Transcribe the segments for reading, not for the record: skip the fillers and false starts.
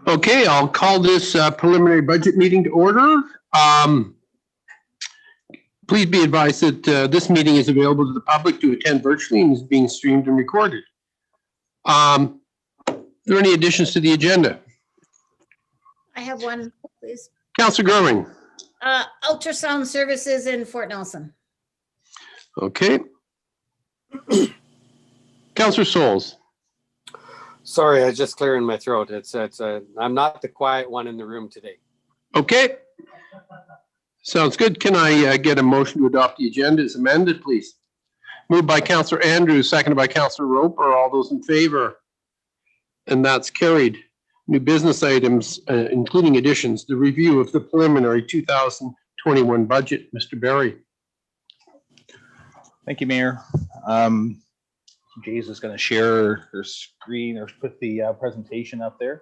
Okay, I'll call this preliminary budget meeting to order. Please be advised that this meeting is available to the public to attend virtually and is being streamed and recorded. Are there any additions to the agenda? I have one, please. Councillor Gurring. Ultrasound services in Fort Nelson. Okay. Councillor Souls. Sorry, I was just clearing my throat. I'm not the quiet one in the room today. Okay. Sounds good. Can I get a motion to adopt the agenda as amended, please? Moved by Councillor Andrews, seconded by Councillor Roper. All those in favor? And that's carried. New business items, including additions, the review of the preliminary 2021 budget. Mr. Barry. Thank you, Mayor. Jay's is going to share her screen or put the presentation up there.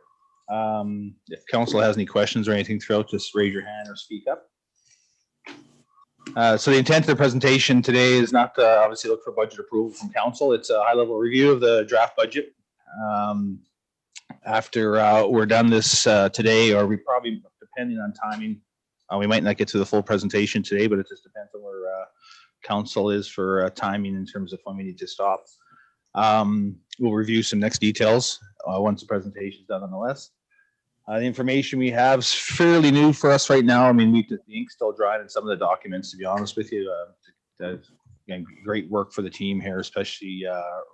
If council has any questions or anything throughout, just raise your hand or speak up. So the intent of the presentation today is not to obviously look for budget approval from council. It's a high-level review of the draft budget. After we're done this today, or we probably, depending on timing, we might not get to the full presentation today, but it just depends on where council is for timing in terms of when we need to stop. We'll review some next details once the presentation is done on the list. The information we have is fairly new for us right now. I mean, the ink's still drying in some of the documents, to be honest with you. Again, great work for the team here, especially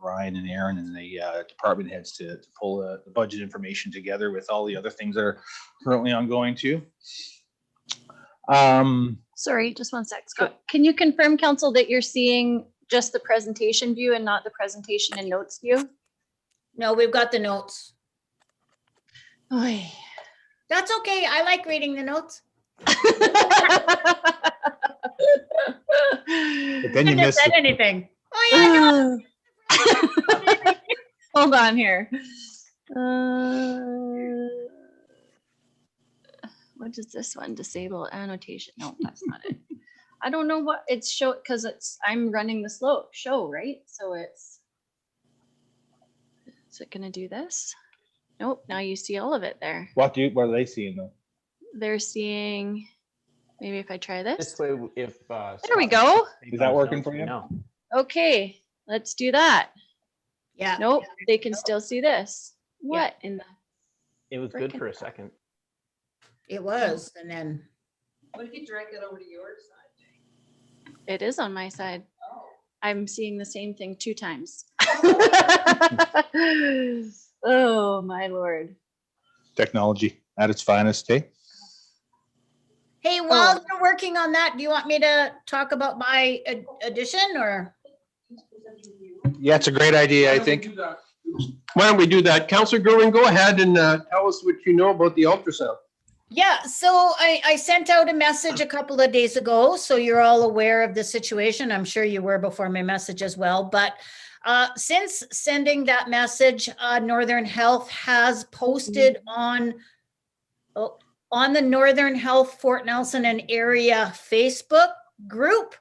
Ryan and Aaron and the department heads to pull the budget information together with all the other things that are currently ongoing too. Sorry, just one sec. Scott, can you confirm, council, that you're seeing just the presentation view and not the presentation and notes view? No, we've got the notes. Oy. That's okay. I like reading the notes. But then you Couldn't have missed said it. anything. Oh yeah. Hold on here. What is this one? Disable annotation. No, that's not it. I don't know what it's show because I'm running the show, right? So is it gonna do this? Nope. Now you see all of it there. What are they seeing though? They're seeing, maybe if I try this. This way, if There we go. Is that working for you? No. Okay, let's do that. Yeah. Nope, they can still see this. What in the? It was good for a second. It was, and then What if you drag it over to your side? It is on my side. Oh. I'm seeing the same thing 2 times. Oh, my Lord. Technology at its finest, hey? hey, while you're working on that, do you want me to talk about my addition or? Yeah, it's a great idea, I think. Why don't we do that? Councillor Gurring, go ahead and tell us what you know about the ultrasound. Yeah, so I sent out a message a couple of days ago, so you're all aware of the situation. I'm sure you were before my message as well. But since sending that message, Northern Health has posted on the Northern Health Fort Nelson and area Facebook group.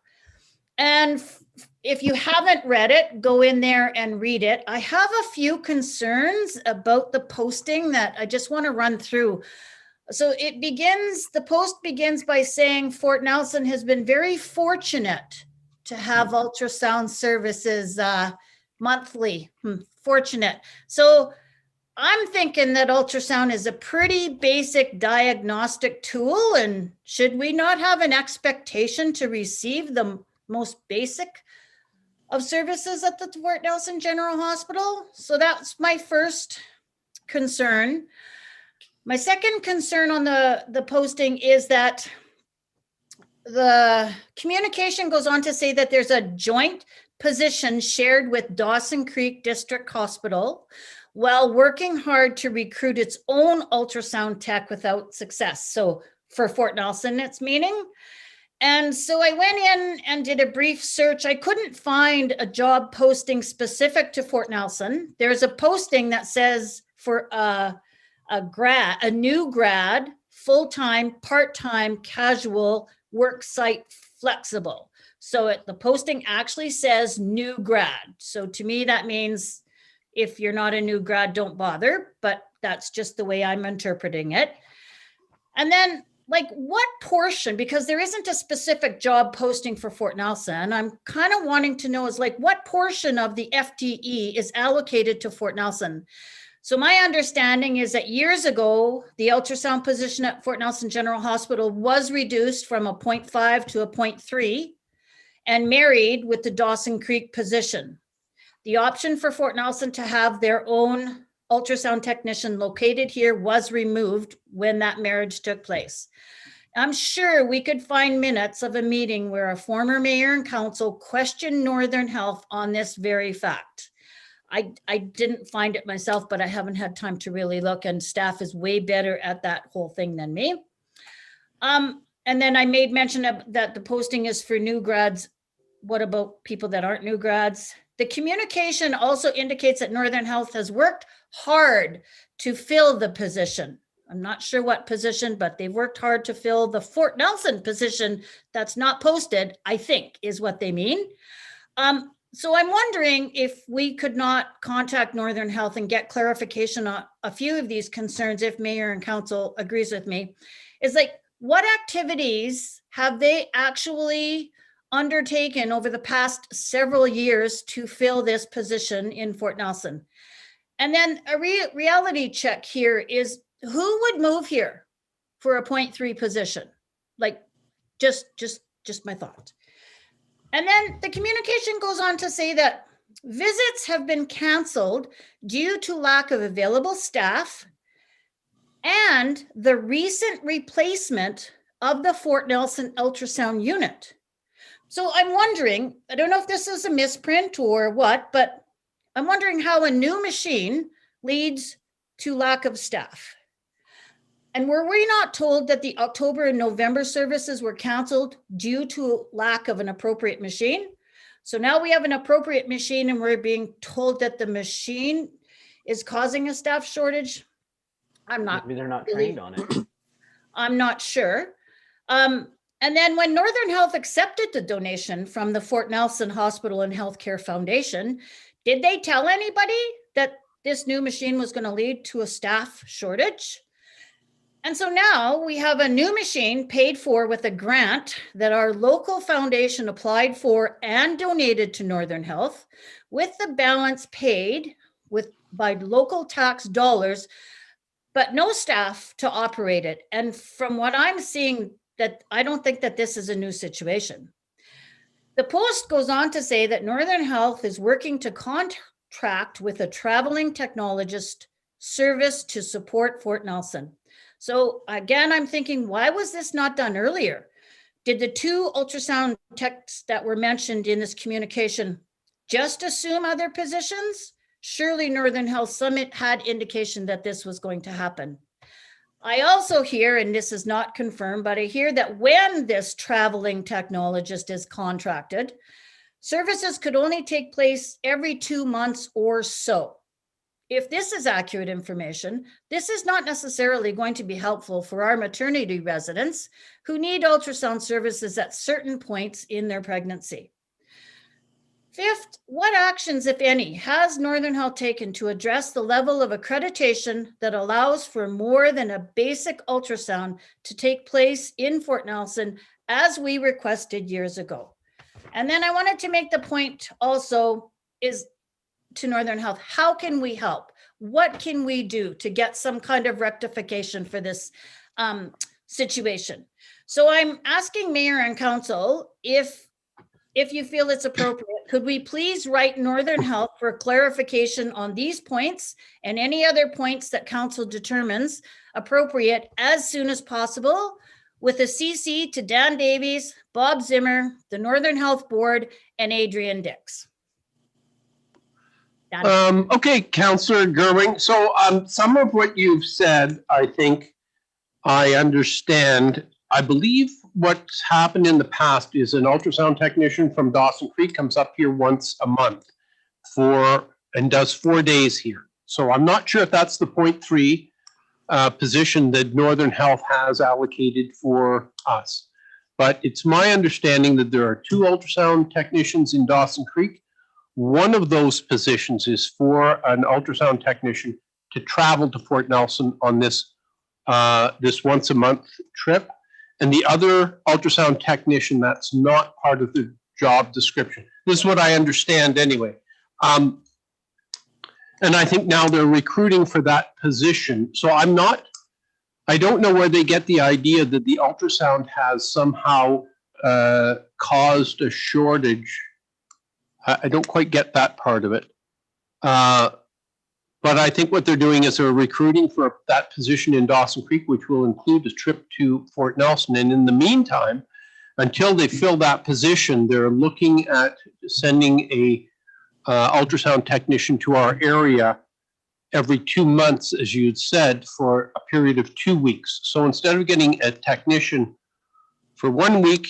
And if you haven't read it, go in there and read it. I have a few concerns about the posting that I just want to run through. So the post begins by saying Fort Nelson has been very fortunate to have ultrasound services monthly. Fortunate. So I'm thinking that ultrasound is a pretty basic diagnostic tool, and should we not have an expectation to receive the most basic of services at the Fort Nelson General Hospital? So that's my first concern. My second concern on the posting is that the communication goes on to say that there's a joint position shared with Dawson Creek District Hospital while working hard to recruit its own ultrasound tech without success. So for Fort Nelson, it's meaning. And so I went in and did a brief search. I couldn't find a job posting specific to Fort Nelson. There's a posting that says for a new grad, full-time, part-time, casual work site flexible. So the posting actually says new grad. So to me, that means if you're not a new grad, don't bother, but that's just the way I'm interpreting it. And then like what portion, because there isn't a specific job posting for Fort Nelson, I'm kind of wanting to know is like what portion of the FTE is allocated to Fort Nelson? So my understanding is that years ago, the ultrasound position at Fort Nelson General Hospital was reduced from a 0.5 to a 0.3 and married with the Dawson Creek position. The option for Fort Nelson to have their own ultrasound technician located here was removed when that marriage took place. I'm sure we could find minutes of a meeting where a former mayor and council questioned Northern Health on this very fact. I didn't find it myself, but I haven't had time to really look, and staff is way better at that whole thing than me. And then I made mention of that the posting is for new grads. What about people that aren't new grads? The communication also indicates that Northern Health has worked hard to fill the position. I'm not sure what position, but they've worked hard to fill the Fort Nelson position that's not posted, I think is what they mean. So I'm wondering if we could not contact Northern Health and get clarification on a few of these concerns, if mayor and council agrees with me, is like, what activities have they actually undertaken over the past several years to fill this position in Fort Nelson? And then a reality check here is who would move here for a 0.3 position? Like, just my thought. And then the communication goes on to say that visits have been canceled due to lack of available staff and the recent replacement of the Fort Nelson ultrasound unit. So I'm wondering, I don't know if this is a misprint or what, but I'm wondering how a new machine leads to lack of staff. And were we not told that the October and November services were canceled due to lack of an appropriate machine? So now we have an appropriate machine and we're being told that the machine is causing a staff shortage. Maybe they're not trained on it. I'm not sure. And then when Northern Health accepted the donation from the Fort Nelson Hospital and Healthcare Foundation, did they tell anybody that this new machine was going to lead to a staff shortage? And so now we have a new machine paid for with a grant that our local foundation applied for and donated to Northern Health, with the balance paid by local tax dollars, but no staff to operate it. And from what I'm seeing, that I don't think that this is a new situation. The Post goes on to say that Northern Health is working to contract with a traveling technologist service to support Fort Nelson. So again, I'm thinking, why was this not done earlier? Did the two ultrasound techs that were mentioned in this communication just assume other positions? Surely Northern Health Summit had indication that this was going to happen. I also hear, and this is not confirmed, but I hear that when this traveling technologist is contracted, services could only take place every 2 months or so. If this is accurate information, this is not necessarily going to be helpful for our maternity residents who need ultrasound services at certain points in their pregnancy. Fifth, what actions, if any, has Northern Health taken to address the level of accreditation that allows for more than a basic ultrasound to take place in Fort Nelson as we requested years ago? And then I wanted to make the point also is to Northern Health, how can we help? What can we do to get some kind of rectification for this situation? So I'm asking Mayor and Council, if you feel it's appropriate, could we please write Northern Health for clarification on these points and any other points that Council determines appropriate as soon as possible, with a CC to Dan Davies, Bob Zimmer, the Northern Health Board, and Adrian Dix. Okay, Councillor Gerwing. So some of what you've said, I think I understand. I believe what's happened in the past is an ultrasound technician from Dawson Creek comes up here once a month and does 4 days here. So I'm not sure if that's the 0.3 position that Northern Health has allocated for us. but it's my understanding that there are 2 ultrasound technicians in Dawson Creek. One of those positions is for an ultrasound technician to travel to Fort Nelson on this once a month trip. And the other ultrasound technician, that's not part of the job description. This is what I understand anyway. And I think now they're recruiting for that position. So I don't know where they get the idea that the ultrasound has somehow caused a shortage. I don't quite get that part of it. But I think what they're doing is they're recruiting for that position in Dawson Creek, which will include a trip to Fort Nelson. And in the meantime, until they fill that position, they're looking at sending a ultrasound technician to our area every 2 months, as you'd said, for a period of 2 weeks. So instead of getting a technician for 1 week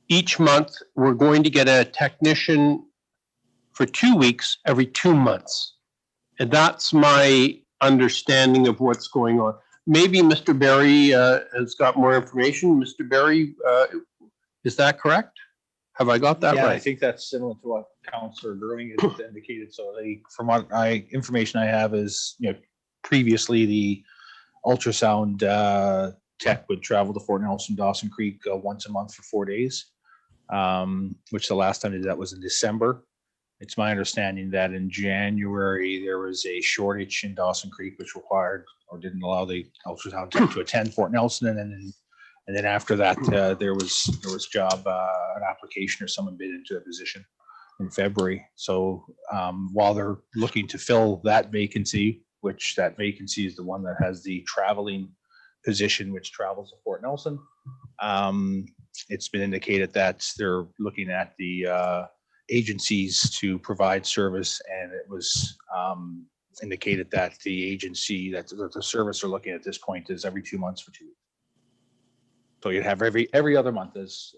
each month, we're going to get a technician for 2 weeks every 2 months. And that's my understanding of what's going on. Maybe Mr. Barry has got more information. Mr. Barry, is that correct? Have I got that Yeah, I right? think that's similar to what Councillor Gerwing has indicated. So from what information I have is, previously the ultrasound tech would travel to Fort Nelson, Dawson Creek once a month for 4 days, which the last time they did that was in December. It's my understanding that in January, there was a shortage in Dawson Creek, which required or didn't allow the ultrasound tech to attend Fort Nelson. And then after that, there was an application or someone bid into a position in February. So while they're looking to fill that vacancy, which that vacancy is the one that has the traveling position, which travels to Fort Nelson, it's been indicated that they're looking at the agencies to provide service, and it was indicated that the agency that the service they're looking at this point is every 2 months for 2 weeks. So you'd have every other month, as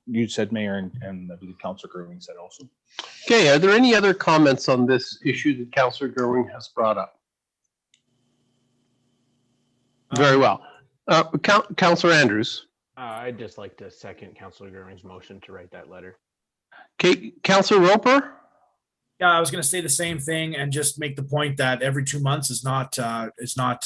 you said, Mayor, and I believe Councillor Gerwing said also. Okay, are there any other comments on this issue that Councillor Gerwing has brought up? Very well. Councillor Andrews. I'd just like to second Councillor Gerwing's motion to write that letter. Okay, Councillor Roper? Yeah, I was going to say the same thing and just make the point that every 2 months is not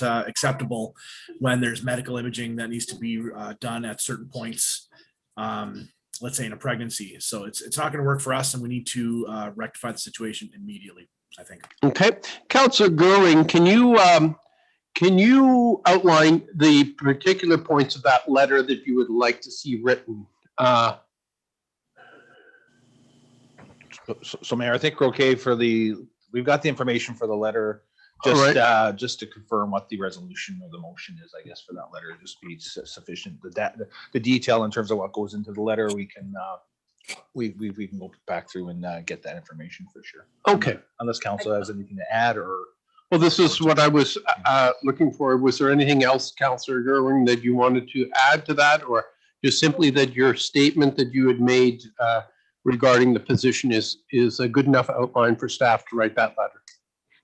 acceptable when there's medical imaging that needs to be done at certain points. Let's say in a pregnancy. So it's not going to work for us, and we need to rectify the situation immediately, I think. Okay, Councillor Gerwing, can you outline the particular points of that letter that you would like to see written? So Mayor, I think we're okay we've got the information for the letter. All right. Just to confirm what the resolution or the motion is, I guess, for that letter, just be sufficient. The detail in terms of what goes into the letter, we can go back through and get that information for sure. Okay. Unless council has anything to add or. Well, this is what I was looking for. Was there anything else, Councillor Gerwing, that you wanted to add to that, or just simply that your statement that you had made regarding the position is a good enough outline for staff to write that letter?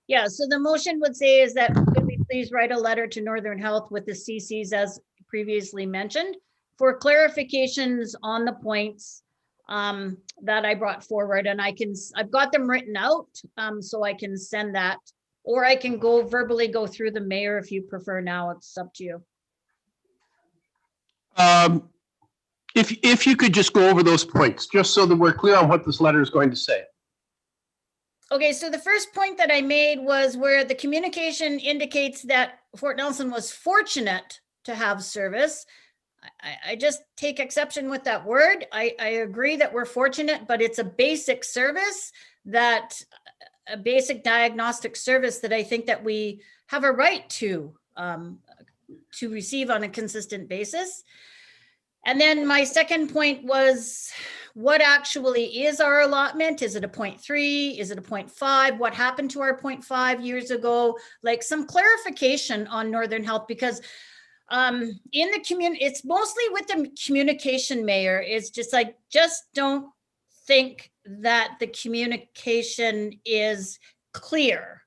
Yeah, so the motion would say is that could we please write a letter to Northern Health with the CCs as previously mentioned for clarifications on the points that I brought forward, and I've got them written out, so I can send that, or I can verbally go through the mayor if you prefer. Now it's up to you. If you could just go over those points, just so that we're clear on what this letter is going to say. Okay, so the first point that I made was where the communication indicates that Fort Nelson was fortunate to have service. I just take exception with that word. I agree that we're fortunate, but it's a basic service, a basic diagnostic service that I think that we have a right to receive on a consistent basis. And then my second point was, what actually is our allotment? Is it a 0.3? Is it a 0.5? What happened to our 0.5 years ago? Like some clarification on Northern Health, because in the community, it's mostly with the communication, Mayor. It's just like, just don't think that the communication is clear.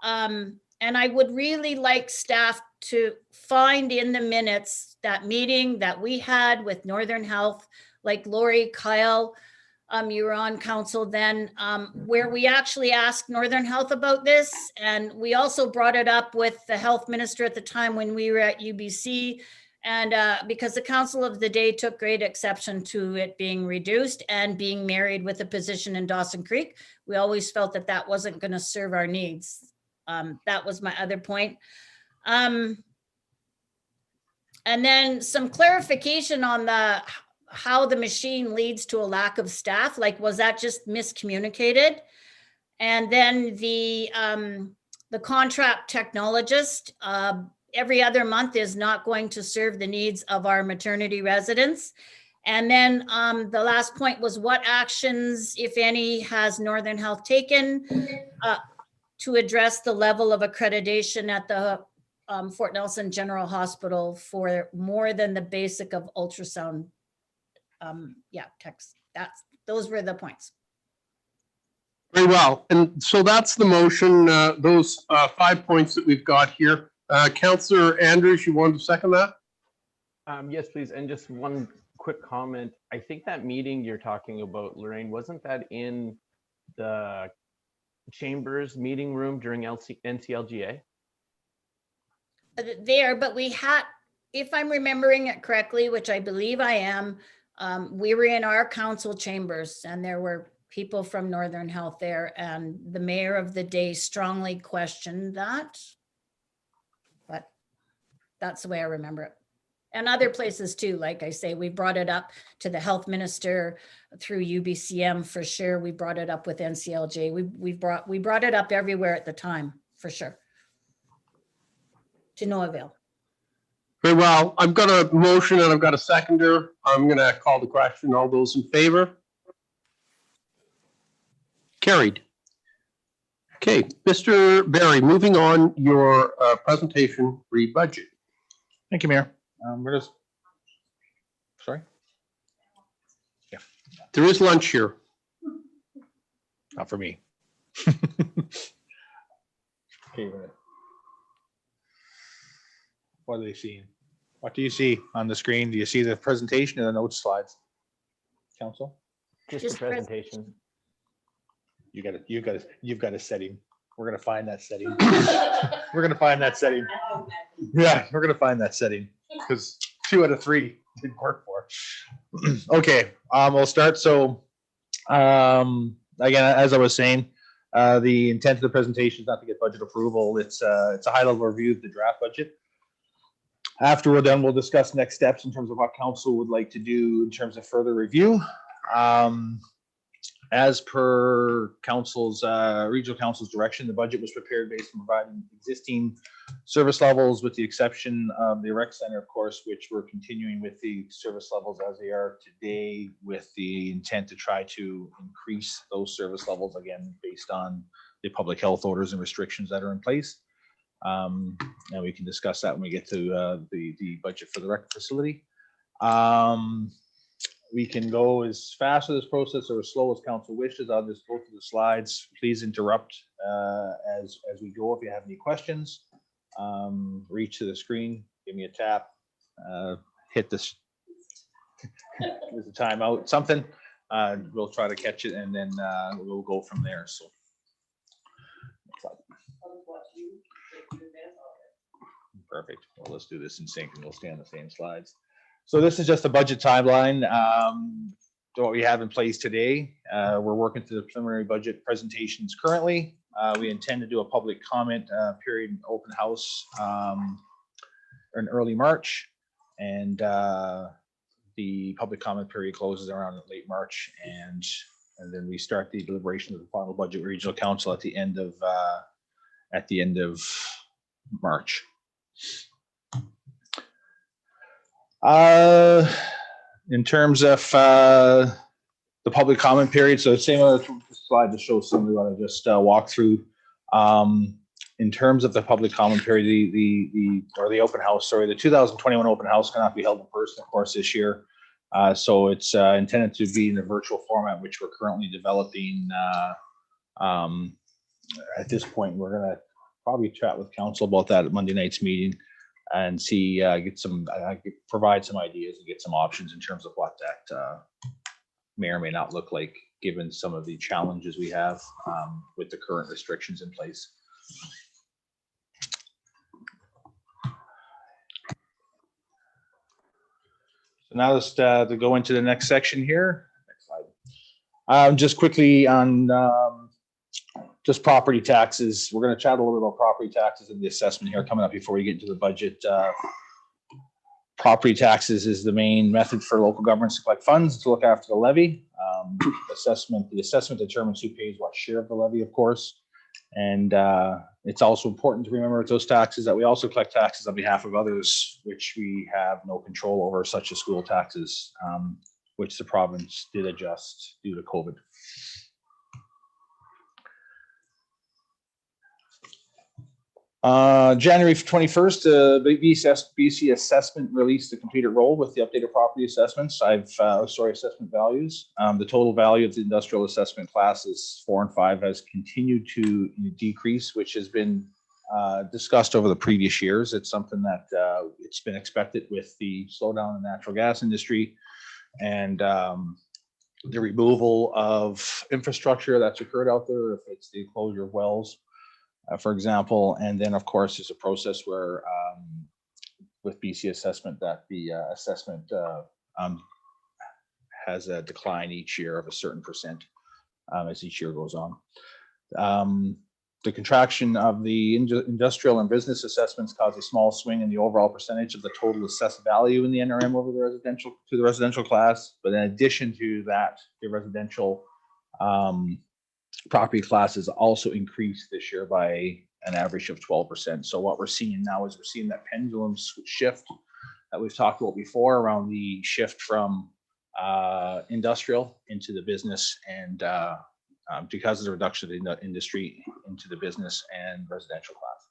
And I would really like staff to find in the minutes that meeting that we had with Northern Health, like Lori, Kyle, you were on council then, where we actually asked Northern Health about this. And we also brought it up with the health minister at the time when we were at UBC. And because the council of the day took great exception to it being reduced and being married with a position in Dawson Creek, we always felt that that wasn't going to serve our needs. That was my other point. And then some clarification on how the machine leads to a lack of staff. Like, was that just miscommunicated? And then the contract technologist, every other month is not going to serve the needs of our maternity residents. And then the last point was, what actions, if any, has Northern Health taken to address the level of accreditation at the Fort Nelson General Hospital for more than the basic of ultrasound? Text. Those were the points. Very well. And so that's the motion, those 5 points that we've got here. Councillor Andrews, you wanted to second that? Yes, please. And just one quick comment. I think that meeting you're talking about, Lorraine, wasn't that in the Chambers meeting room during NCLGA? There, but we had, if I'm remembering it correctly, which I believe I am, we were in our council chambers and there were people from Northern Health there, and the mayor of the day strongly questioned that. But that's the way I remember it. And other places too, like I say, we brought it up to the health minister through UBCM for sure. We brought it up with NCLJ. We brought it up everywhere at the time for sure. To no avail. Very well. I've got a motion and I've got a seconder. I'm going to call the question. All those in favor? Carried. Okay, Mr. Barry, moving on, your presentation re-budget. Thank you, Mayor. We're just, sorry? There is lunch here. Not for me. Okay, what are they seeing? What do you see on the screen? Do you see the presentation or the notes slides? Council? Just Just the presentation. You've got a setting. We're gonna find that setting. We're gonna find that setting. Yeah, we're gonna find that setting because 2 out of 3 didn't work for. Okay, we'll start. So, again, as I was saying, the intent of the presentation is not to get budget approval. It's a high level review of the draft budget. After we're done, we'll discuss next steps in terms of what council would like to do in terms of further review. As per council's, regional council's direction, the budget was prepared based on providing existing service levels with the exception of the rec center, of course, which we're continuing with the service levels as they are today with the intent to try to increase those service levels again, based on the public health orders and restrictions that are in place. And we can discuss that when we get to the budget for the rec facility. We can go as fast as this process or as slow as council wishes. I'll just go through the slides. Please interrupt as we go if you have any questions. Reach to the screen, give me a tap, hit this, there's a timeout, something. We'll try to catch it and then we'll go from there. So. Perfect. Well, let's do this in sync and we'll stay on the same slides. So this is just a budget timeline. What we have in place today, we're working through the preliminary budget presentations currently. We intend to do a public comment period open house in early March, and the public comment period closes around late March, and then we start the deliberation of the final budget regional council at the end of March. In terms of the public comment period, so same other slide to show somebody what I just walked through. In terms of the public comment period, the open house, sorry, the 2021 open house cannot be held in person, of course, this year. So it's intended to be in a virtual format, which we're currently developing. At this point, we're gonna probably chat with council about that at Monday night's meeting and see, provide some ideas and get some options in terms of what that may or may not look like, given some of the challenges we have with the current restrictions in place. So now let's to go into the next section here. Next slide. Just quickly on just property taxes. We're going to chat a little bit about property taxes and the assessment here coming up before we get into the budget. Property taxes is the main method for local governments to collect funds to look after the levy. The assessment determines who pays what share of the levy, of course. And it's also important to remember with those taxes that we also collect taxes on behalf of others, which we have no control over, such as school taxes, which the province did adjust due to COVID. January 21st, BC Assessment released the completed roll with the updated property assessments. Assessment values. The total value of the industrial assessment classes 4 and 5 has continued to decrease, which has been discussed over the previous years. It's something that it's been expected with the slowdown in the natural gas industry and the removal of infrastructure that's occurred out there, if it's the closure of wells. For example, and then of course there's a process where with BC Assessment that the assessment has a decline each year of a certain percent as each year goes on. The contraction of the industrial and business assessments caused a small swing in the overall percentage of the total assessed value in the NRM over the residential class. But in addition to that, the residential property classes also increased this year by an average of 12%. So what we're seeing now is we're seeing that pendulum shift that we've talked about before around the shift from industrial into the business and because of the reduction in the industry into the business and residential class.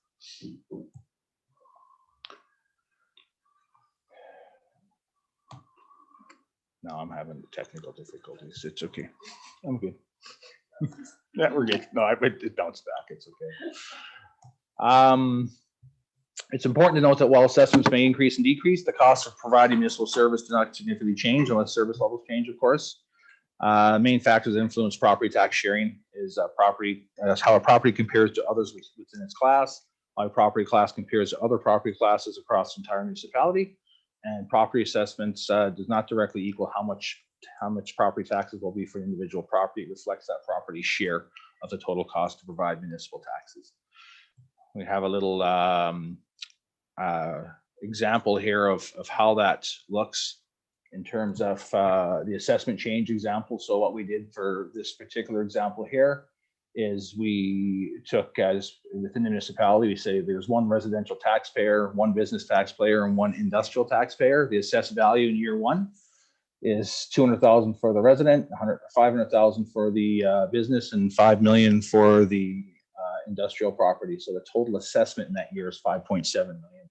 Now I'm having technical difficulties. It's okay. I'm good. Yeah, we're good. No, it bounced back. It's okay. It's important to note that while assessments may increase and decrease, the cost of providing municipal service do not significantly change unless service levels change, of course. Main factors that influence property tax sharing is how a property compares to others within its class, how a property class compares to other property classes across the entire municipality, and property assessments does not directly equal how much property taxes will be for individual property. It reflects that property share of the total cost to provide municipal taxes. We have a little example here of how that looks in terms of the assessment change example. So what we did for this particular example here is we took as within the municipality, we say there's one residential taxpayer, one business taxpayer, and one industrial taxpayer. The assessed value in year one is 200,000 for the resident, 500,000 for the business, and 5 million for the industrial property. So the total assessment in that year is 5.7 million.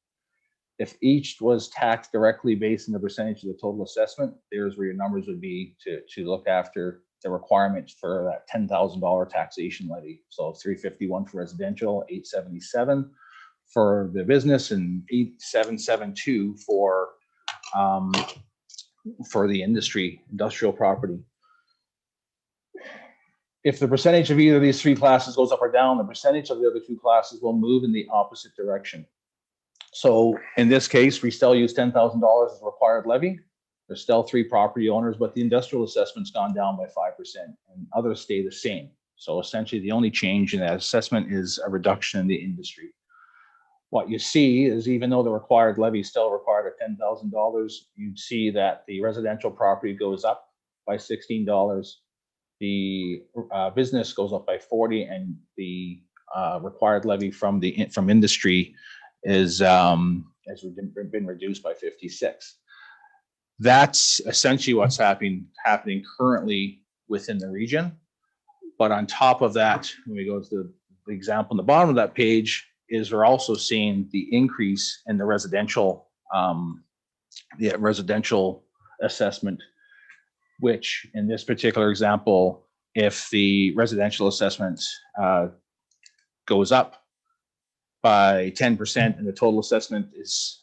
If each was taxed directly based on the percentage of the total assessment, there's where your numbers would be to look after the requirements for that $10,000 taxation levy. So 351 for residential, 877 for the business, and 8772 for the industrial property. If the percentage of either of these three classes goes up or down, the percentage of the other two classes will move in the opposite direction. So in this case, we still use $10,000 as a required levy. There's still three property owners, but the industrial assessment's gone down by 5% and others stay the same. So essentially the only change in that assessment is a reduction in the industry. What you see is even though the required levy still required at $10,000, you'd see that the residential property goes up by $16. The business goes up by 40, and the required levy from industry has been reduced by 56. That's essentially what's happening currently within the region. But on top of that, when we go to the example on the bottom of that page, is we're also seeing the increase in the residential assessment, which in this particular example, if the residential assessment goes up by 10%, and the total assessment is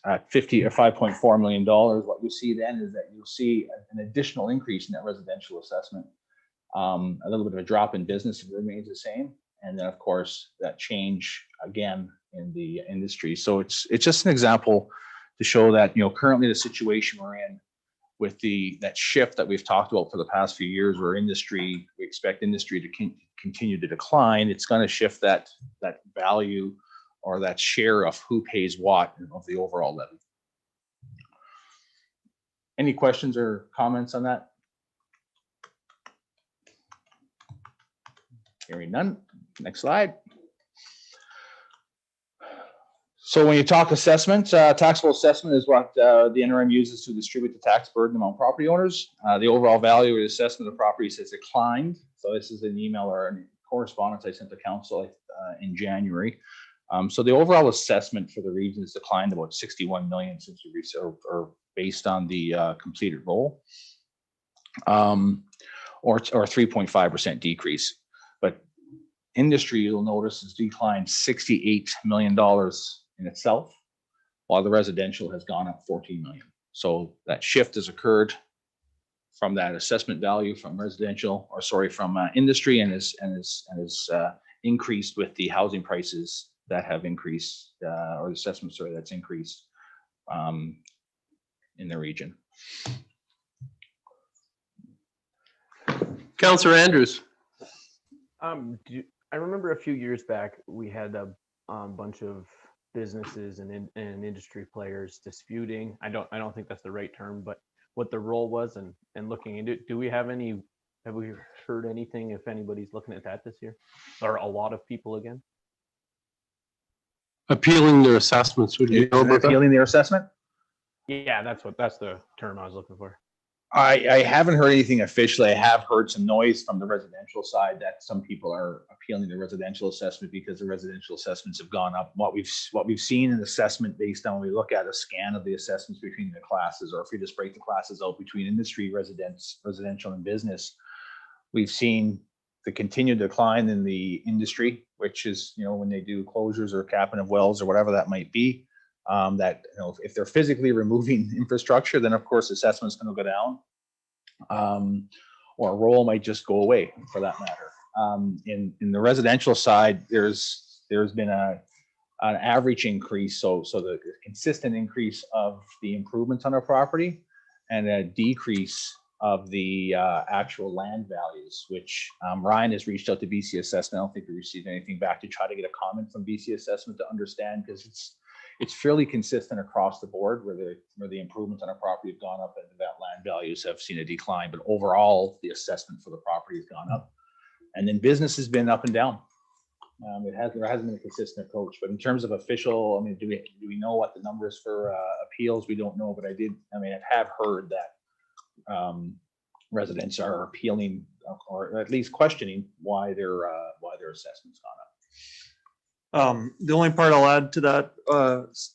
at 50 or $5.4 million. What you see then is that you'll see an additional increase in that residential assessment. A little bit of a drop in business remains the same. And then of course that change again in the industry. So it's just an example to show that, currently the situation we're in with that shift that we've talked about for the past few years, where we expect industry to continue to decline. It's going to shift that value or that share of who pays what of the overall levy. Any questions or comments on that? Hearing none. Next slide. So when you talk assessment, taxable assessment is what the NRM uses to distribute the tax burden among property owners. The overall value of the assessment of the properties has declined. So this is an email or a correspondence I sent to council in January. So the overall assessment for the region has declined about 61 million since we researched, or based on the completed roll, or 3.5% decrease. But industry, you'll notice, has declined $68 million in itself, while the residential has gone up 14 million. So that shift has occurred from that assessment value from industry, and is increased with the housing prices that have increased, or the assessment, that's increased in the region. Councillor Andrews. I remember a few years back, we had a bunch of businesses and industry players disputing. I don't think that's the right term, but what the role was and looking into it. Have we heard anything if anybody's looking at that this year, or a lot of people again? Appealing their assessments. Would you know about that? Appealing their assessment? Yeah, that's the term I was looking for. I haven't heard anything officially. I have heard some noise from the residential side that some people are appealing the residential assessment because the residential assessments have gone up. What we've seen in assessment, based on when we look at a scan of the assessments between the classes, or if we just break the classes out between industry, residential, and business, we've seen the continued decline in the industry, which is, when they do closures or capping of wells or whatever that might be. That if they're physically removing infrastructure, then of course assessment's going to go down, or a roll might just go away for that matter. In the residential side, there's been an average increase, so the consistent increase of the improvements on our property, and a decrease of the actual land values, which Ryan has reached out to BC Assessment. I don't think we received anything back to try to get a comment from BC Assessment to understand, because it's fairly consistent across the board where the improvements on our property have gone up and that land values have seen a decline, but overall the assessment for the property has gone up. And then business has been up and down. There hasn't been a consistent approach, but in terms of official, do we know what the numbers for appeals? We don't know, but I have heard that residents are appealing, or at least questioning why their assessment's gone up. The only part I'll add to that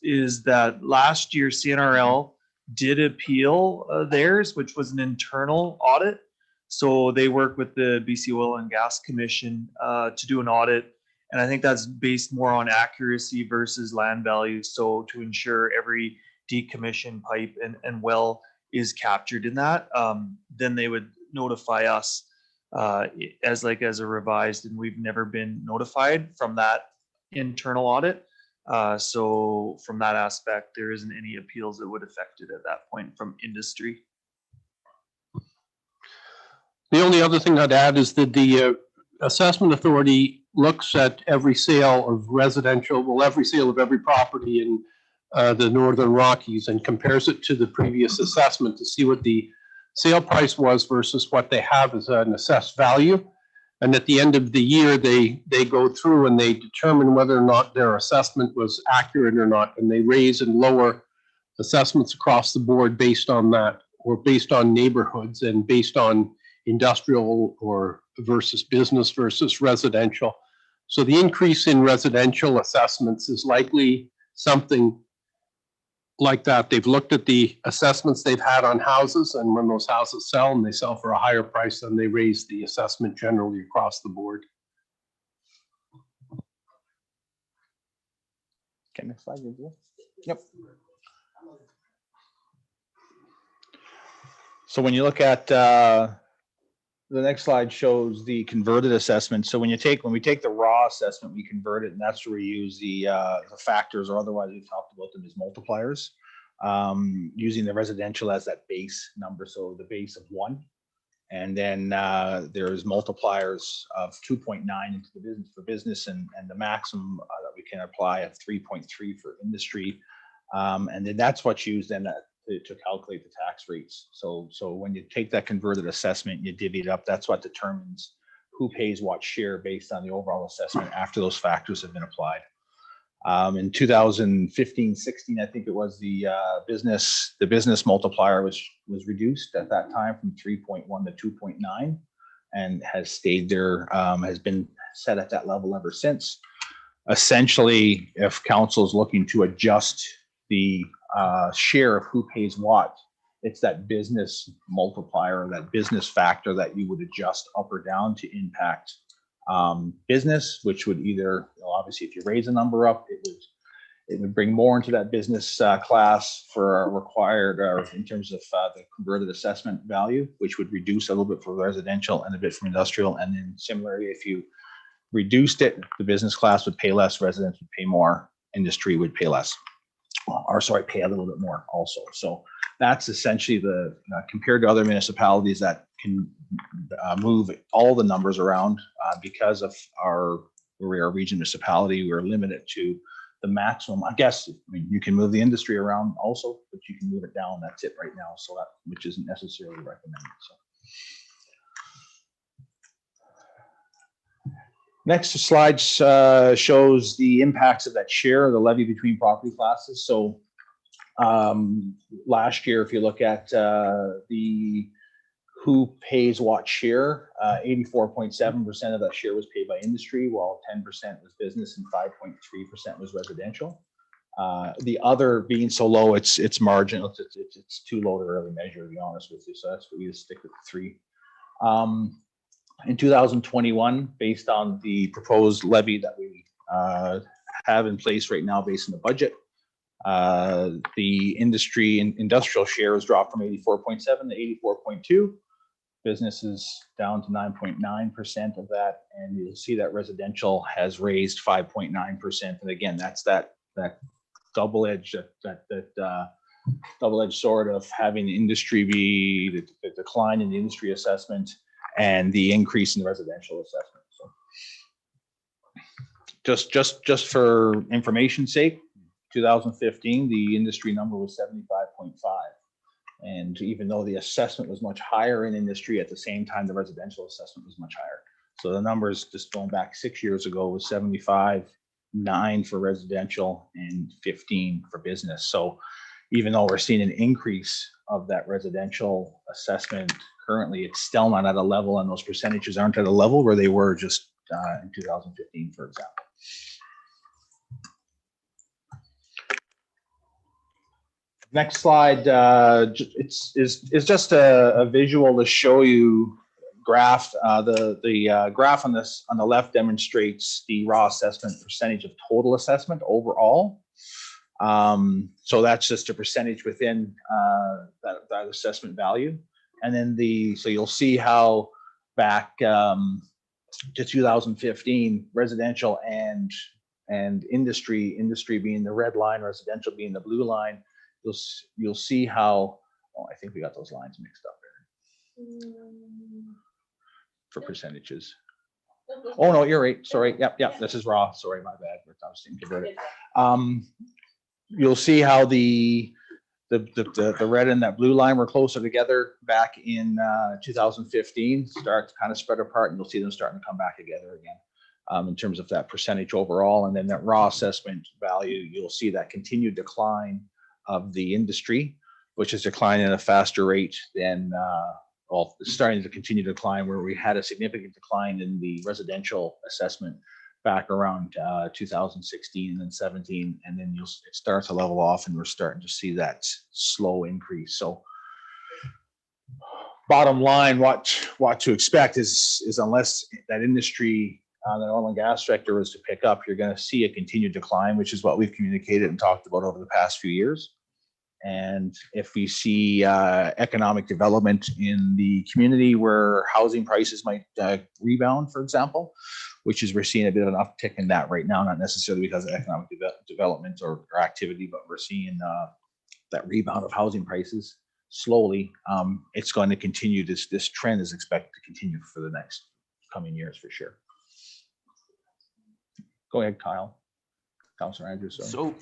is that last year CNRL did appeal theirs, which was an internal audit. So they work with the BC Oil and Gas Commission to do an audit. And I think that's based more on accuracy versus land value. So to ensure every decommissioned pipe and well is captured in that, then they would notify us as a revised, and we've never been notified from that internal audit. So from that aspect, there isn't any appeals that would affect it at that point from industry. The only other thing I'd add is that the assessment authority looks at every sale of every sale of every property in the Northern Rockies, and compares it to the previous assessment to see what the sale price was versus what they have as an assessed value. And at the end of the year, they go through and they determine whether or not their assessment was accurate or not. And they raise and lower assessments across the board based on that, or based on neighborhoods, and based on industrial or versus business versus residential. So the increase in residential assessments is likely something like that. They've looked at the assessments they've had on houses, and when those houses sell and they sell for a higher price, then they raise the assessment generally across the board. Okay, next slide. Yep. So when you look at the next slide shows the converted assessment. So when we take the raw assessment, we convert it, and that's where we use the factors, or otherwise we've talked about them as multipliers, using the residential as that base number. So the base of 1. And then there's multipliers of 2.9 into the business for business, and the maximum that we can apply at 3.3 for industry. And then that's what's used then to calculate the tax rates. So when you take that converted assessment, you divvy it up, that's what determines who pays what share based on the overall assessment after those factors have been applied. In 2015-16, I think it was the business multiplier was reduced at that time from 3.1 to 2.9, and has stayed there, has been set at that level ever since. Essentially, if council is looking to adjust the share of who pays what, it's that business multiplier, that business factor that you would adjust up or down to impact business, which would either, obviously, if you raise a number up, it would bring more into that business class for required, or in terms of the converted assessment value, which would reduce a little bit for residential and a bit from industrial. And then similarly, if you reduced it, the business class would pay less, residents would pay more, industry would pay less, or sorry, pay a little bit more also. So that's essentially the compared to other municipalities that can move all the numbers around, because of we're a region municipality, we're limited to the maximum. I guess, I mean, you can move the industry around also, but you can move it down. That's it right now. So that, which isn't necessarily recommended. So next slide shows the impacts of that share, the levy between property classes. So last year, if you look at the who pays what share, 84.7% of that share was paid by industry, while 10% was business and 5.3% was residential. The other being so low, it's marginal. It's too low to really measure, to be honest with you. So that's what we just stick with 3. In 2021, based on the proposed levy that we have in place right now, based on the budget, the industry and industrial shares dropped from 84.7 to 84.2. Business is down to 9.9% of that, and you'll see that residential has raised 5.9%. And again, that's that double-edged double-edged sword of having industry be the decline in the industry assessment and the increase in the residential assessment. So just for information's sake, 2015, the industry number was 75.5. And even though the assessment was much higher in industry, at the same time, the residential assessment was much higher. So the numbers just going back 6 years ago was 75, 9 for residential, and 15 for business. So even though we're seeing an increase of that residential assessment currently, it's still not at a level, and those percentages aren't at a level where they were just in 2015, for example. Next slide, is just a visual to show you graph. The graph on the left demonstrates the raw assessment percentage of total assessment overall. So that's just a percentage within that assessment value. And then so you'll see how back to 2015, residential and industry being the red line, residential being the blue line, you'll see how, I think we got those lines mixed up there for percentages. Oh no, you're right. Sorry. Yep. This is raw. Sorry, my bad. I was thinking about it. You'll see how the red and that blue line were closer together back in 2015. Start to kind of spread apart, and you'll see them starting to come back together again in terms of that percentage overall. And then that raw assessment value, you'll see that continued decline of the industry, which is declining at a faster rate than, starting to continue to decline, where we had a significant decline in the residential assessment back around 2016 and then 17, and then it starts to level off, and we're starting to see that slow increase. So bottom line, what to expect is unless that industry the oil and gas sector is to pick up, you're going to see a continued decline, which is what we've communicated and talked about over the past few years. And if we see economic development in the community where housing prices might rebound, for example, which is we're seeing a bit of an uptick in that right now, not necessarily because of economic development or activity, but we're seeing that rebound of housing prices slowly. It's going to continue. This trend is expected to continue for the next coming years for sure. Go ahead, Kyle. Councilor Andrews. So,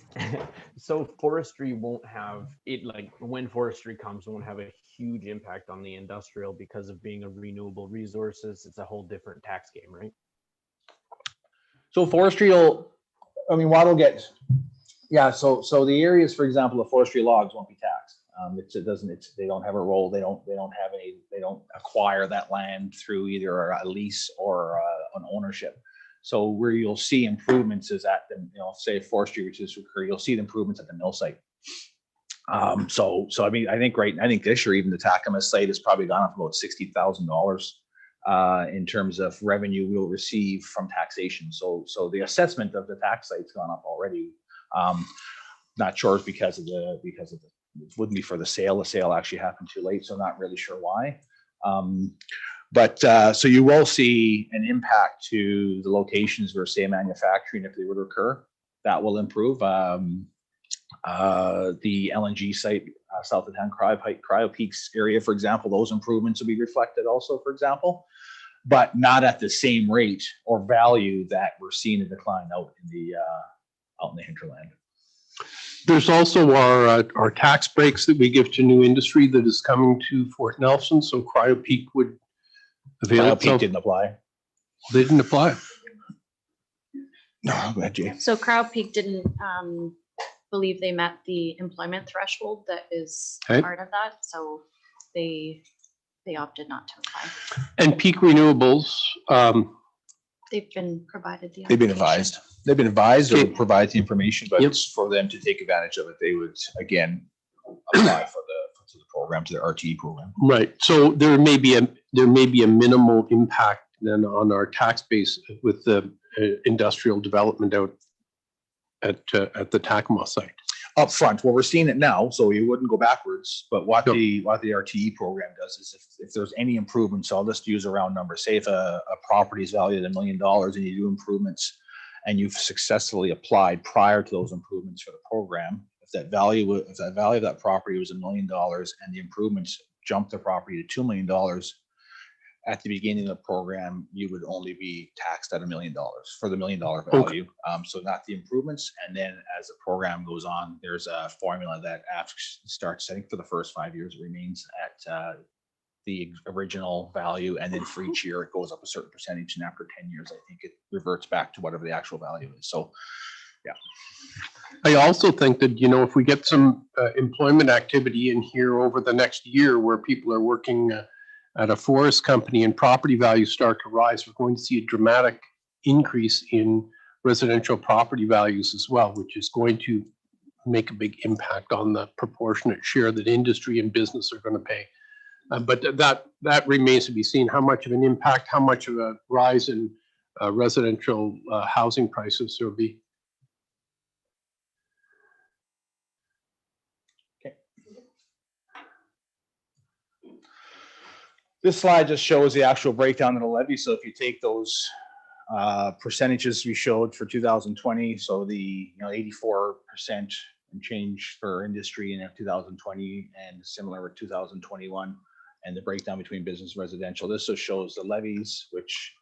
so forestry won't have it, like when forestry comes, won't have a huge impact on the industrial because of being a renewable resources. It's a whole different tax game, right? So forestry will, I mean, what'll get, yeah. So the areas, for example, the forestry logs won't be taxed. They don't have a role. They don't acquire that land through either a lease or an ownership. So where you'll see improvements is at the, say forestry, which is occur, you'll see the improvements at the mill site. So I mean, I think this year even the Takema site has probably gone up about $60,000 in terms of revenue we'll receive from taxation. So the assessment of the tax site's gone up already. Not sure because of the it wouldn't be for the sale. The sale actually happened too late, so not really sure why. But so you will see an impact to the locations where, say, manufacturing, if they were to occur, that will improve. The LNG site south of town, Cryo Peaks area, for example, those improvements will be reflected also, for example, but not at the same rate or value that we're seeing a decline out in the hinterland. There's also our tax breaks that we give to new industry that is coming to Fort Nelson. So Cryo Peak would avail Cryo itself. Peak didn't apply. They didn't apply. No, go ahead, Jay. So Crowd Peak didn't believe they met the employment threshold that is Okay. part of that, so they opted not to apply. And Peak Renewables, They've been provided the. They've been application. advised. They've been advised or Okay. provide the information, but Yep. it's for them to take advantage of it. They would again apply to the program, to the RTE program. right. So there may be a minimal impact then on our tax base with the industrial development out at the Takema site. Up front, well, we're seeing it now, so you wouldn't go backwards. But what the RTE program does is if there's any improvements, so I'll just use a round number. Say if a property is valued at $1 million and you do improvements and you've successfully applied prior to those improvements for the program, if that value of that property was $1 million and the improvements jumped the property to $2 million, at the beginning of the program, you would only be taxed at $1 million for the $1 million value. So not the improvements. And then as the program goes on, there's a formula that starts, I think for the first 5 years, it remains at the original value. And then for each year, it goes up a certain percentage. And after 10 years, I think it reverts back to whatever the actual value is. So, yeah. I also think that, if we get some employment activity in here over the next year where people are working at a forest company and property values start to rise, we're going to see a dramatic increase in residential property values as well, which is going to make a big impact on the proportionate share that industry and business are going to pay. But that remains to be seen, how much of an impact, how much of a rise in residential housing prices there will be. This slide just shows the actual breakdown of the levy. So if you take those percentages we showed for 2020, so the 84% and change for industry in 2020 and similar with 2021, and the breakdown between business and residential. This just shows the levies, which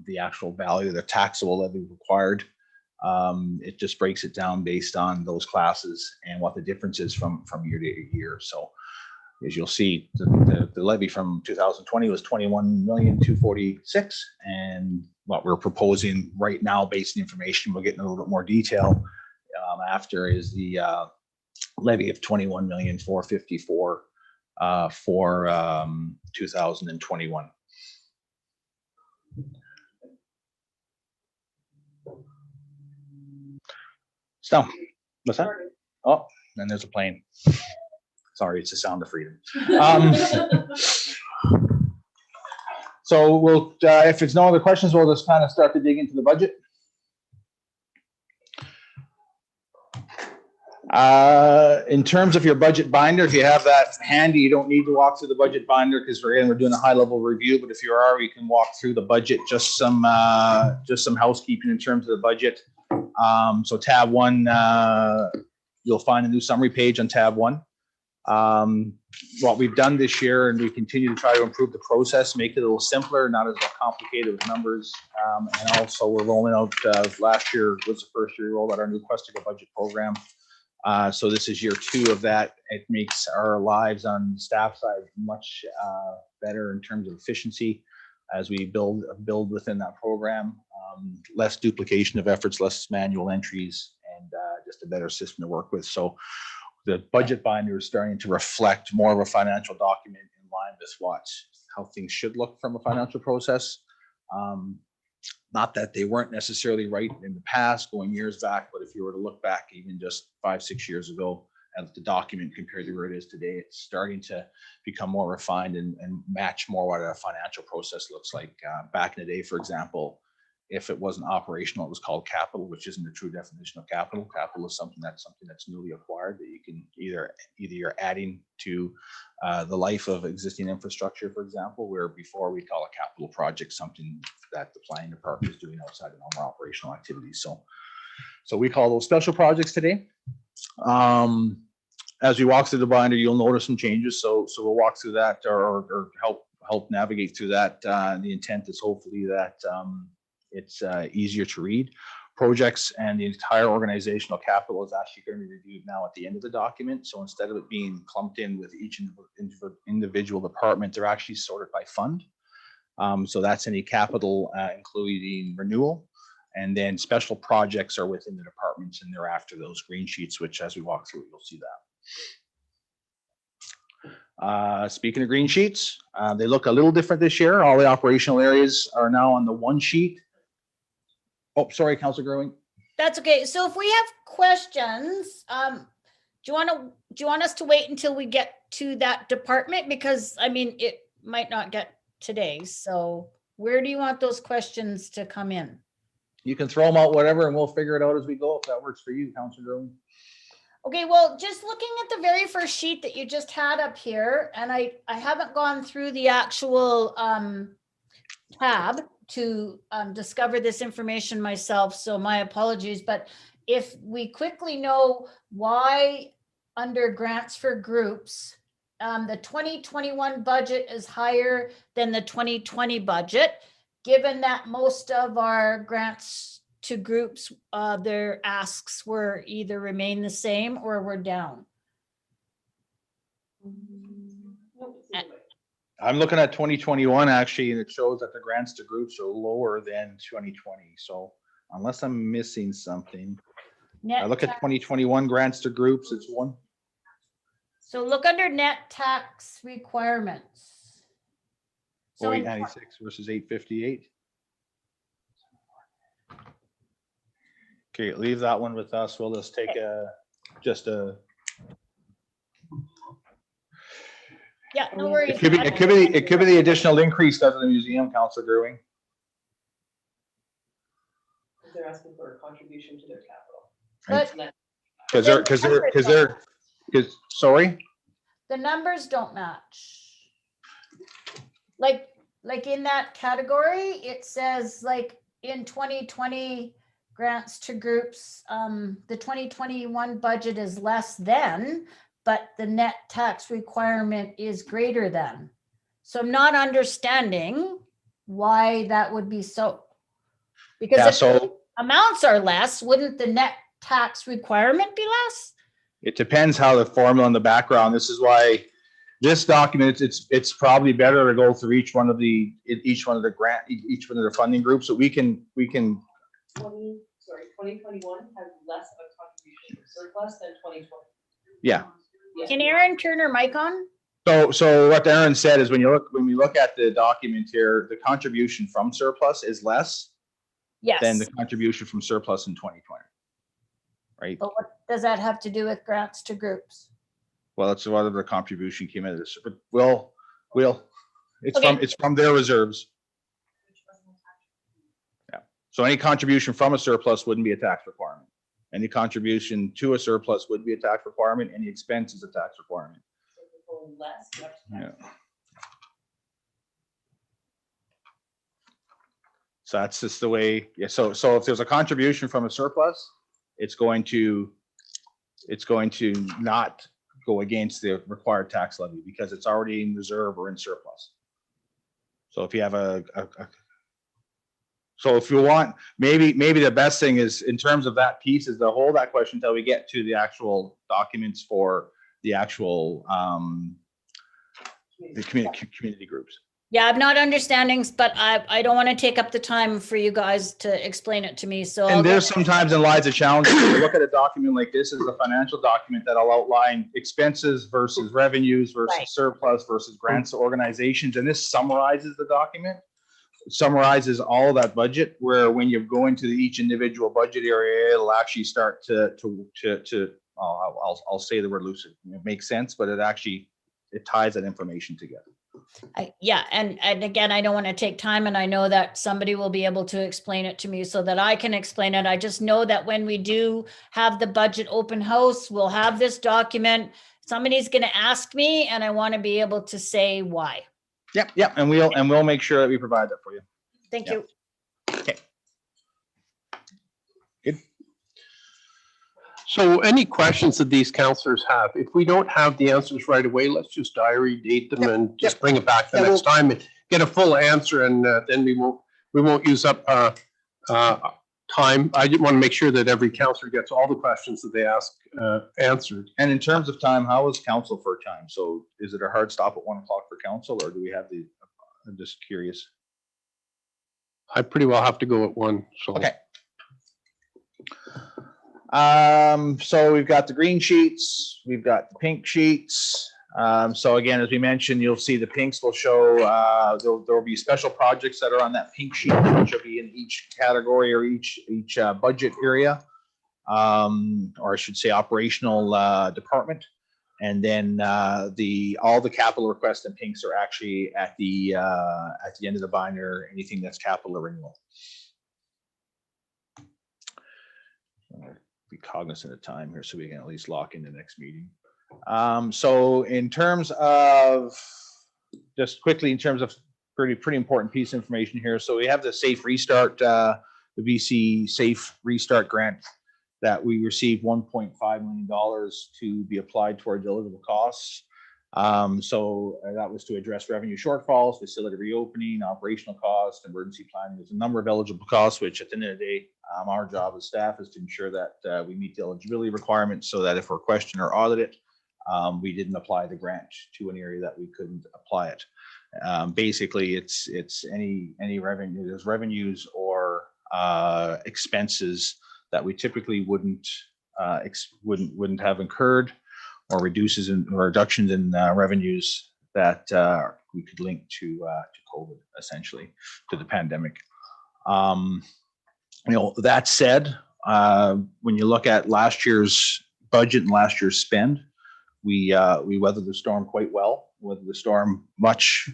the actual value, the taxable levy required. It just breaks it down based on those classes and what the difference is from year to year. So as you'll see, the levy from 2020 was 21,246,000, and what we're proposing right now, based on information, we'll get in a little bit more detail after, is the levy of 21,454,000 for 2021. So, what's that? Oh, then there's a plane. Sorry, it's the sound of freedom. So we'll, if it's no other questions, we'll just kind of start to dig into the budget. In terms of your budget binder, if you have that handy, you don't need to walk through the budget binder because we're doing a high level review. But if you are, you can walk through the budget, just some housekeeping in terms of the budget. So tab 1, you'll find a new summary page on tab 1. What we've done this year, and we continue to try to improve the process, make it a little simpler, not as complicated with numbers. And also we're rolling out, last year was the first year we rolled out our new Questico budget program. So this is year 2 of that. It makes our lives on the staff side much better in terms of efficiency as we build within that program. Less duplication of efforts, less manual entries, and just a better system to work with. So the budget binder is starting to reflect more of a financial document in line with how things should look from a financial process. Not that they weren't necessarily right in the past, going years back, but if you were to look back even just 5-6 years ago at the document compared to where it is today, it's starting to become more refined and match more what a financial process looks like. Back in the day, for example, if it wasn't operational, it was called capital, which isn't the true definition of capital. Capital is something that's newly acquired that you can either you're adding to the life of existing infrastructure, for example, where before we call a capital project something that the planning department is doing outside of normal operational activities. So we call those special projects today. As we walk through the binder, you'll notice some changes. So we'll walk through that or help navigate through that. The intent is hopefully that it's easier to read. Projects and the entire organizational capital is actually going to be reviewed now at the end of the document. So instead of it being clumped in with each individual department, they're actually sorted by fund. So that's any capital, including renewal. And then special projects are within the departments and they're after those green sheets, which as we walk through, you'll see that. Speaking of green sheets, they look a little different this year. All the operational areas are now on the one sheet. Oh, sorry, Councilor Gerwing. That's okay. So if we have questions, do you want us to wait until we get to that department? Because I mean, it might not get today. So where do you want those questions to come in? You can throw them out, whatever, and we'll figure it out as we go. If that works for you, Councilor Gerwing. Okay, well, just looking at the very first sheet that you just had up here, and I haven't gone through the actual tab to discover this information myself, so my apologies. But if we quickly know why under grants for groups, the 2021 budget is higher than the 2020 budget, given that most of our grants to groups, their asks were either remain the same or were down. I'm looking at 2021 actually, and it shows that the grants to groups are lower than 2020. So unless I'm missing something, I look at 2021 grants to groups, it's 1. So look under net tax requirements. So 896 versus 858. Okay, leave that one with us. We'll just take yeah, no worries. It could be the additional increase because of the museum, Councilor Gerwing. They're asking for a contribution to their capital. But Sorry? the numbers don't match. Like in that category, it says like in 2020 grants to groups, the 2021 budget is less than, but the net tax requirement is greater than. So I'm not understanding why that would be so. Because if the amounts are less, wouldn't the net tax requirement be less? It depends how the formula in the background. This is why this document, it's probably better to go through each one of the funding groups, so we can 2021 has less of a contribution to surplus than 2020. Yeah. Can Aaron turn her mic on? So what Aaron said is when we look at the document here, the contribution from surplus is less than the contribution from surplus in 2020. Right? But what does that have to do with grants to groups? Well, it's whether the contribution came in. It's from their reserves. So any contribution from a surplus wouldn't be a tax requirement. Any contribution to a surplus would be a tax requirement. Any expense is a tax requirement. Yeah. So that's just the way, yeah, so if there's a contribution from a surplus, it's going to not go against the required tax levy because it's already in reserve or in surplus. So if you have so if you want, maybe the best thing is in terms of that piece is to hold that question until we get to the actual documents for the actual the community groups. Yeah, I'm not understanding, but I don't want to take up the time for you guys to explain it to me, so. I'll And there's get- sometimes in lies a challenge. If you look at a document like this, is a financial document that'll outline expenses versus revenues versus Right. surplus versus grants to organizations. And this summarizes the document, summarizes all that budget, where when you go into each individual budget area, it'll actually start to I'll say the word lucid. It makes sense, but it ties that information together. Yeah, and again, I don't want to take time, and I know that somebody will be able to explain it to me so that I can explain it. I just know that when we do have the budget open house, we'll have this document. Somebody's going to ask me, and I want to be able to say why. Yep. And we'll make sure that we provide that for you. Thank Yeah. you. Okay. Good. So any questions that these counselors have, if we don't have the answers right away, let's just diary date them and just bring it back the Yeah, next time and get a full answer, and then we won't use up time. I did want to make sure that every counselor gets all the questions that they ask answered. And in terms of time, how is council for time? So is it a hard stop at 1 o'clock for council, or do we have I'm just curious. I pretty well have to go at 1, so. Okay. So we've got the green sheets, we've got the pink sheets. So again, as we mentioned, you'll see the pinks will show, there'll be special projects that are on that pink sheet, which will be in each category or each budget area. Or I should say operational department. And then all the capital requests in pinks are actually at the end of the binder, anything that's capital or renewal. Be cognizant of time here so we can at least lock in the next meeting. So in terms of, just quickly in terms of pretty important piece of information here. So we have the Safe Restart, the BC Safe Restart grant that we received $1.5 million to be applied towards eligible costs. So that was to address revenue shortfalls, facility reopening, operational costs, emergency planning. There's a number of eligible costs, which at the end of the day, our job as staff is to ensure that we meet the eligibility requirements so that if we're questioned or audited, we didn't apply the grant to an area that we couldn't apply it. Basically, it's any revenue, there's revenues or expenses that we typically wouldn't have incurred, or reductions in revenues that we could link to COVID, essentially, to the pandemic. That said, when you look at last year's budget and last year's spend, we weathered the storm quite well. Weathered the storm much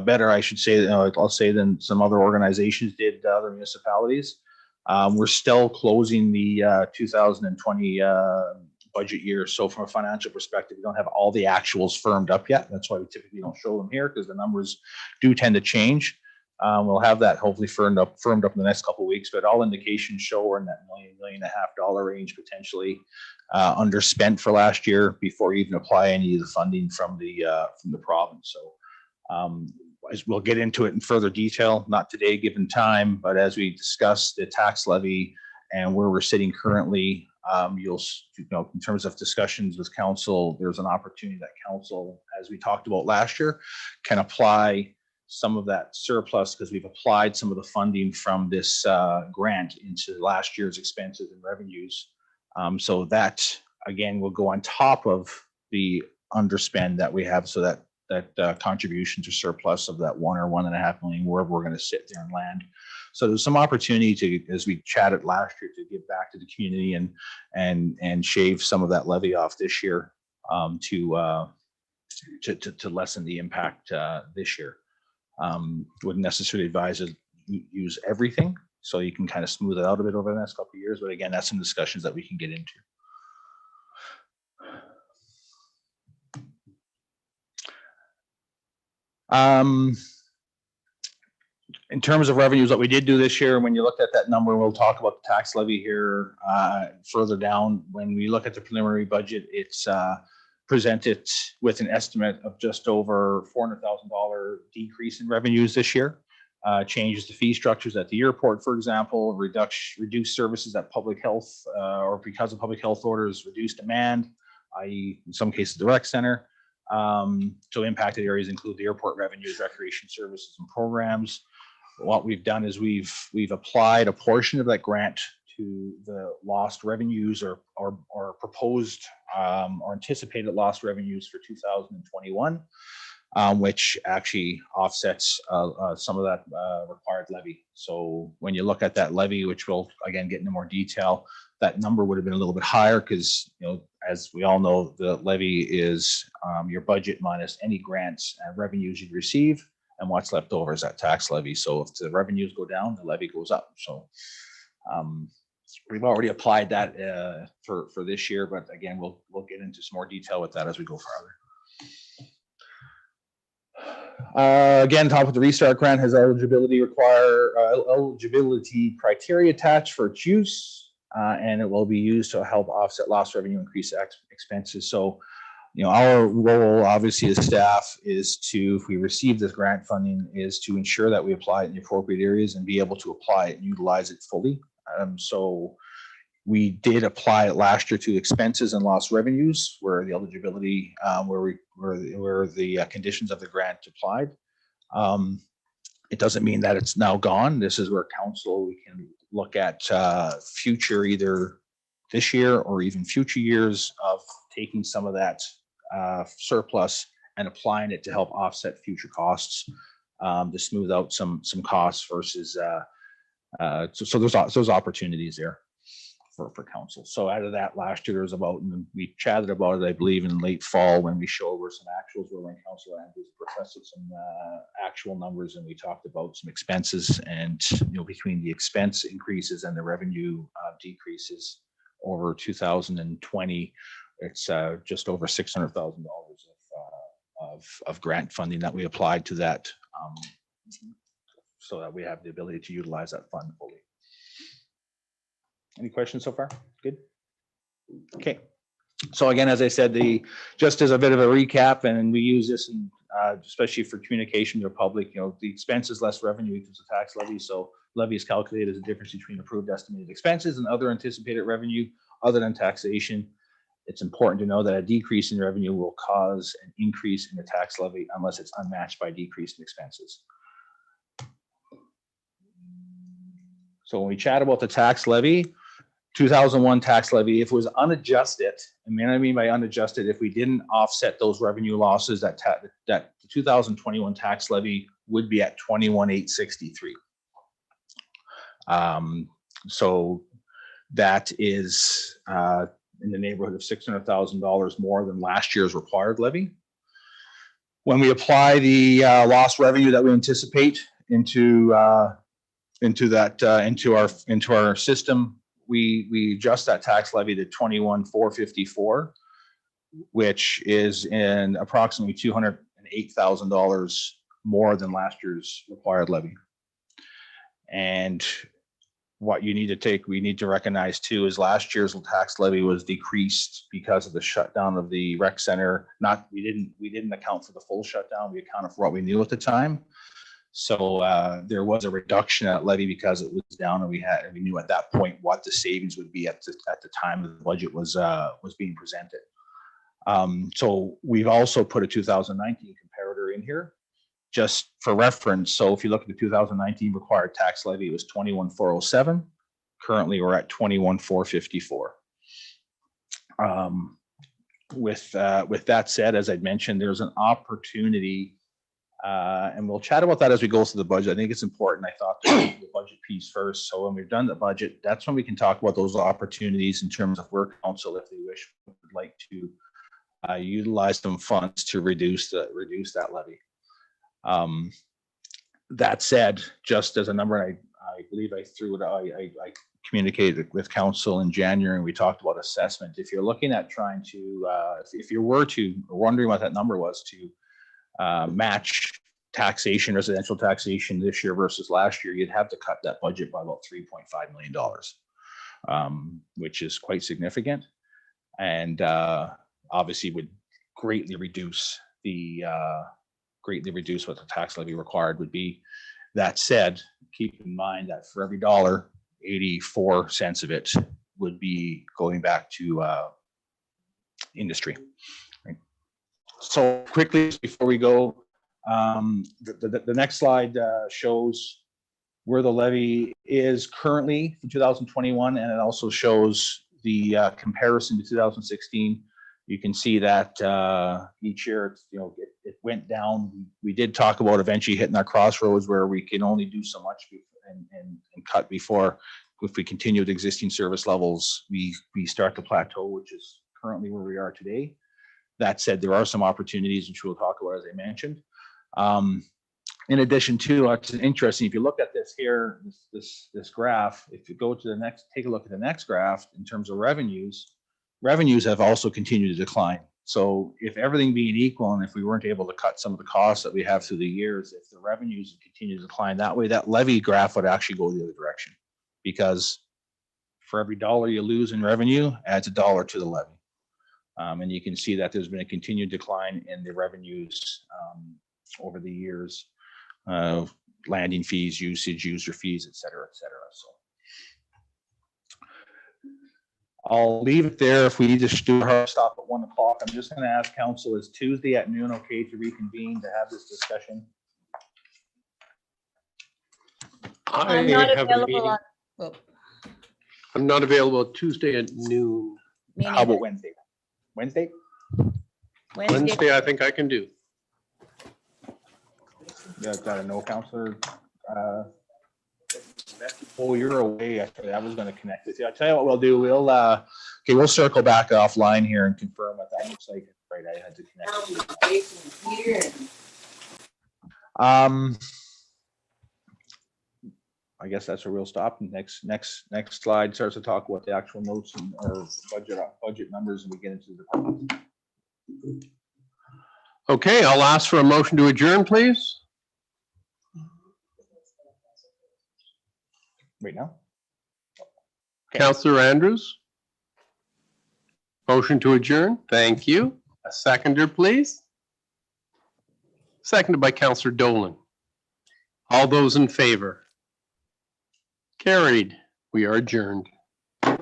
better, I should say. I'll say than some other organizations did, other municipalities. We're still closing the 2020 budget year. So from a financial perspective, we don't have all the actuals firmed up yet. That's why we typically don't show them here, because the numbers do tend to change. We'll have that hopefully firmed up in the next couple of weeks, but all indications show we're in that $1.5 million range, potentially underspent for last year before you even apply any of the funding from the province. So as we'll get into it in further detail, not today given time, but as we discuss the tax levy and where we're sitting currently, in terms of discussions with council, there's an opportunity that council, as we talked about last year, can apply some of that surplus, because we've applied some of the funding from this grant into last year's expenses and revenues. So that, again, will go on top of the underspend that we have, so that contribution to surplus of that $1 or $1.5 million, wherever we're going to sit there and land. So there's some opportunity to, as we chatted last year, to give back to the community and shave some of that levy off this year to lessen the impact this year. Wouldn't necessarily advise to use everything So you can kind of smooth it out a bit over the next couple of years. But again, that's some discussions that we can get into. In terms of revenues, what we did do this year, when you look at that number, we'll talk about the tax levy here further down. When we look at the preliminary budget, it's presented with an estimate of just over $400,000 decrease in revenues this year. Changes to fee structures at the airport, for example, reduced services at public health, or because of public health orders, reduced demand, i.e. in some cases the rec center. So impacted areas include the airport revenues, recreation services and programs. What we've done is we've applied a portion of that grant to the lost revenues or proposed or anticipated lost revenues for 2021, which actually offsets some of that required levy. So when you look at that levy, which we'll again get into more detail, that number would have been a little bit higher because, you know, as we all know, the levy is your budget minus any grants and revenues you receive, and what's left over is that tax levy. So if the revenues go down, the levy goes up. So we've already applied that for this year, but again, we'll get into some more detail with that as we go further. Again, top of the Restart grant has eligibility criteria attached for its use, and it will be used to help offset lost revenue, increase expenses. So, you know, our role obviously as staff is to, if we receive this grant funding, is to ensure that we apply it in the appropriate areas and be able to apply it and utilize it fully. So we did apply it last year to expenses and lost revenues, where the eligibility, where the conditions of the grant applied. It doesn't mean that it's now gone. This is where council, we can look at future, either this year or even future years, of taking some of that surplus and applying it to help offset future costs, to smooth out some costs versus so there's opportunities there for council. So out of that, last year there was about, and we chatted about it, I believe, in late fall when we showed where some actuals were, when Councilor Andrews presented some actual numbers, and we talked about some expenses, and you know, between the expense increases and the revenue decreases over 2020, it's just over $600,000 of grant funding that we applied to that, so that we have the ability to utilize that fund fully. Any questions so far? Good. Okay. So again, as I said, just as a bit of a recap, and we use this in, especially for communication to the public, you know, the expenses less revenue equals the tax levy. So levy is calculated as a difference between approved estimated expenses and other anticipated revenue other than taxation. It's important to know that a decrease in revenue will cause an increase in the tax levy unless it's unmatched by decrease in expenses. So when we chat about the tax levy, 2001 tax levy, if it was unadjusted, and what I mean by unadjusted, if we didn't offset those revenue losses, that the 2021 tax levy would be at 21,863. So that is in the neighborhood of $600,000 more than last year's required levy. When we apply the lost revenue that we anticipate into our system, we adjust that tax levy to 21,454, which is in approximately $208,000 more than last year's required levy. And what you need to take, we need to recognize too, is last year's tax levy was decreased because of the shutdown of the rec center. We didn't account for the full shutdown. We accounted for what we knew at the time. So there was a reduction at levy because it was down, and we knew at that point what the savings would be at the time the budget was being presented. So we've also put a 2019 comparator in here, just for reference. So if you look at the 2019 required tax levy, it was 21,407. Currently, we're at 21,454. With that said, as I'd mentioned, there's an opportunity. And we'll chat about that as we go through the budget. I think it's important. I thought the budget piece first. So when we've done the budget, that's when we can talk about those opportunities in terms of where council, if they wish, would like to utilize some funds to reduce that levy. That said, just as a number, I believe I communicated with council in January and we talked about assessment. If you're looking at trying to, if you were to, wondering what that number was to match taxation, residential taxation this year versus last year, you'd have to cut that budget by about $3.5 million, which is quite significant. And obviously would greatly reduce what the tax levy required would be. That said, keep in mind that for every dollar, 84 cents of it would be going back to industry. Right? So quickly before we go, the next slide shows where the levy is currently for 2021, and it also shows the comparison to 2016. You can see that each year, it went down. We did talk about eventually hitting our crossroads where we can only do so much and cut before, if we continue with existing service levels, we start to plateau, which is currently where we are today. That said, there are some opportunities, which we'll talk about, as I mentioned. In addition to, it's interesting, if you look at this here, this graph, if you go to the next, take a look at the next graph in terms of revenues have also continued to decline. So if everything being equal, and if we weren't able to cut some of the costs that we have through the years, if the revenues continue to decline that way, that levy graph would actually go the other direction, because for every dollar you lose in revenue adds $1 to the levy. And you can see that there's been a continued decline in the revenues over the years, landing fees, usage, user fees, et cetera, et cetera. So I'll leave it there. If we need to do a hard stop at 1 o'clock, I'm just going to ask council, is Tuesday at noon okay to reconvene to have this discussion? I'm not have a available meeting. on. Oh, I'm not available Tuesday at noon. me How neither. about Wednesday? Wednesday? Wednesday, I think I can do. Yeah, got a no, Councillor. Oh, you're away. Actually, I was going to connect with you. I'll tell you what we'll do. We'll circle back offline here and confirm what that looks like. Right, I had to connect. I guess that's where we'll stop. Next slide starts to talk about the actual notes and or budget numbers, and we get into the department. Okay, I'll ask for a motion to adjourn, please. Right now. Councillor Andrews. Motion to adjourn. Thank you. A seconder, please. Seconded by Councillor Dolan. All those in favor? Carried. We are adjourned. Have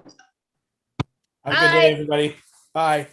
a good day, everybody. Bye.